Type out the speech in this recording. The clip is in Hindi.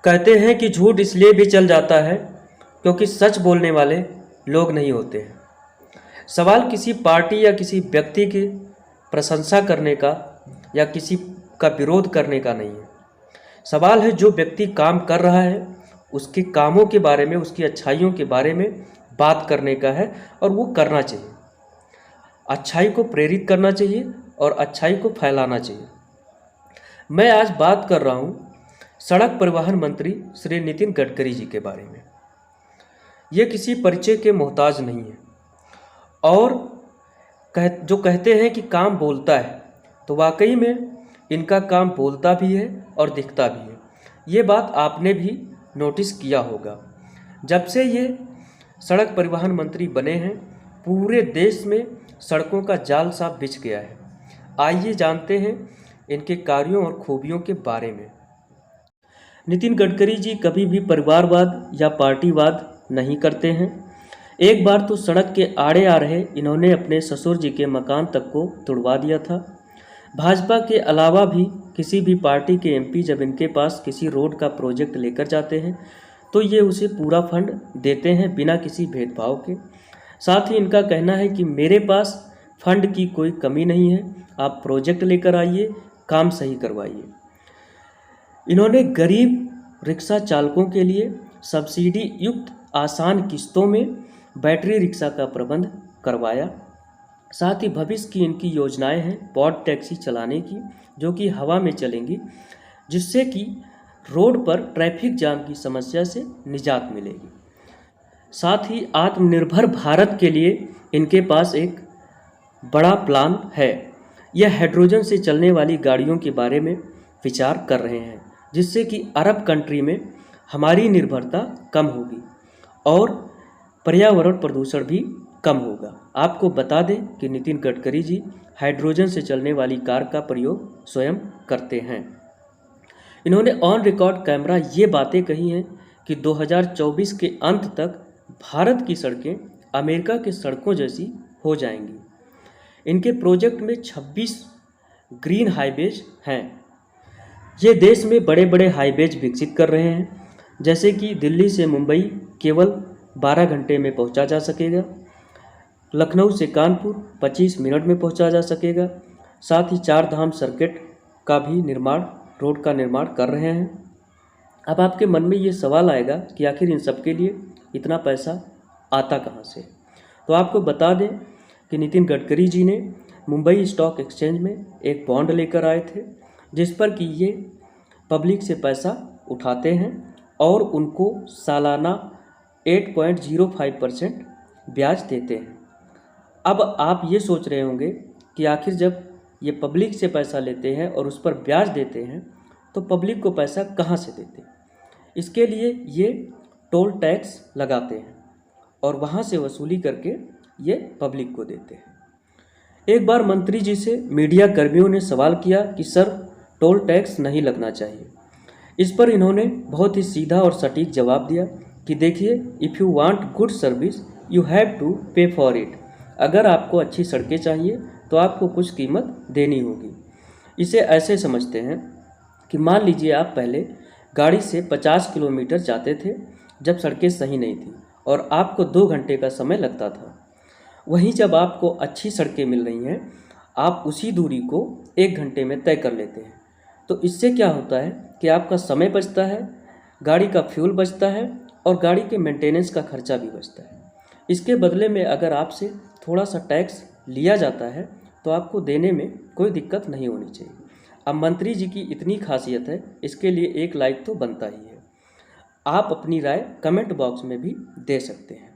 कहते हैं कि झूठ इसलिए भी चल जाता है क्योंकि सच बोलने वाले लोग नहीं होते हैं। सवाल किसी पार्टी या किसी व्यक्ति की प्रशंसा करने का या किसी का विरोध करने का नहीं है। सवाल है जो व्यक्ति काम कर रहा है उसके कामों के बारे में, उसकी अच्छाइयों के बारे में बात करने का है और वो करना चाहिए। अच्छाई को प्रेरित करना चाहिए और अच्छाई को फैलाना चाहिए। मैं आज बात कर रहा हूँ सड़क परिवहन मंत्री श्री नितिन गडकरी जी के बारे में। ये किसी परिचय के मोहताज नहीं है और जो कहते हैं कि काम बोलता है तो वाकई में इनका काम बोलता भी है और दिखता भी है। ये बात आपने भी नोटिस किया होगा। जब से ये सड़क परिवहन मंत्री बने हैं पूरे देश में सड़कों का जाल सा बिछ गया है। आइए जानते हैं इनके कार्यों और खूबियों के बारे में। नितिन गडकरी जी कभी भी परिवारवाद या पार्टीवाद नहीं करते हैं। एक बार तो सड़क के आड़े आ रहे इन्होंने अपने ससुर जी के मकान तक को तुड़वा दिया था। भाजपा के अलावा भी किसी भी पार्टी के एमपी जब इनके पास किसी रोड का प्रोजेक्ट लेकर जाते हैं तो ये उसे पूरा फंड देते हैं बिना किसी भेदभाव के। साथ ही इनका कहना है कि मेरे पास फंड की कोई कमी नहीं है, आप प्रोजेक्ट लेकर आइए, काम सही करवाइए। इन्होंने गरीब रिक्शा चालकों के लिए सब्सिडी युक्त आसान किस्तों में बैटरी रिक्शा का प्रबंध करवाया। साथ ही भविष्य की इनकी योजनाएं हैं पॉड टैक्सी चलाने की, जो कि हवा में चलेंगी, जिससे कि रोड पर ट्रैफिक जाम की समस्या से निजात मिलेगी। साथ ही आत्मनिर्भर भारत के लिए इनके पास एक बड़ा प्लान है। यह हाइड्रोजन से चलने वाली गाड़ियों के बारे में विचार कर रहे हैं, जिससे कि अरब कंट्री में हमारी निर्भरता कम होगी और पर्यावरण प्रदूषण भी कम होगा। आपको बता दें कि नितिन गडकरी जी हाइड्रोजन से चलने वाली कार का प्रयोग स्वयं करते हैं। इन्होंने ऑन रिकॉर्ड कैमरा ये बातें कही हैं कि 2024 के अंत तक भारत की सड़कें अमेरिका के सड़कों जैसी हो जाएंगी। इनके प्रोजेक्ट में 26 ग्रीन हाईवेज हैं। ये देश में बड़े बड़े हाईवेज विकसित कर रहे हैं, जैसे कि दिल्ली से मुंबई केवल 12 घंटे में पहुंचा जा सकेगा, लखनऊ से कानपुर 25 मिनट में पहुंचा जा सकेगा। साथ ही 4 धाम सर्किट का भी रोड का निर्माण कर रहे हैं। अब आपके मन में ये सवाल आएगा कि आखिर इन सब के लिए इतना पैसा आता कहाँ से। तो आपको बता दें कि नितिन गडकरी जी ने मुंबई स्टॉक एक्सचेंज में एक बॉन्ड लेकर आए थे, जिस पर कि ये पब्लिक से पैसा उठाते हैं और उनको सालाना 8.05% ब्याज देते हैं। अब आप ये सोच रहे होंगे कि आखिर जब ये पब्लिक से पैसा लेते हैं और उस पर ब्याज देते हैं तो पब्लिक को पैसा कहाँ से देते हैं। इसके लिए ये टोल टैक्स लगाते हैं और वहाँ से वसूली करके ये पब्लिक को देते हैं। एक बार मंत्री जी से मीडिया कर्मियों ने सवाल किया कि सर टोल टैक्स नहीं लगना चाहिए। इस पर इन्होंने बहुत ही सीधा और सटीक जवाब दिया कि देखिए, if you want good service you have to pay for it. अगर आपको अच्छी सड़कें चाहिए तो आपको कुछ कीमत देनी होगी। इसे ऐसे समझते हैं कि मान लीजिए आप पहले गाड़ी से 50 किलोमीटर जाते थे जब सड़कें सही नहीं थी और आपको 2 घंटे का समय लगता था। वहीं जब आपको अच्छी सड़कें मिल रही हैं आप उसी दूरी को 1 घंटे में तय कर लेते हैं। तो इससे क्या होता है कि आपका समय बचता है, गाड़ी का फ्यूल बचता है और गाड़ी के मेंटेनेंस का खर्चा भी बचता है। इसके बदले में अगर आपसे थोड़ा सा टैक्स लिया जाता है तो आपको देने में कोई दिक्कत नहीं होनी चाहिए। अब मंत्री जी की इतनी खासियत है, इसके लिए 1 लाइक तो बनता ही है। आप अपनी राय कमेंट बॉक्स में भी दे सकते हैं।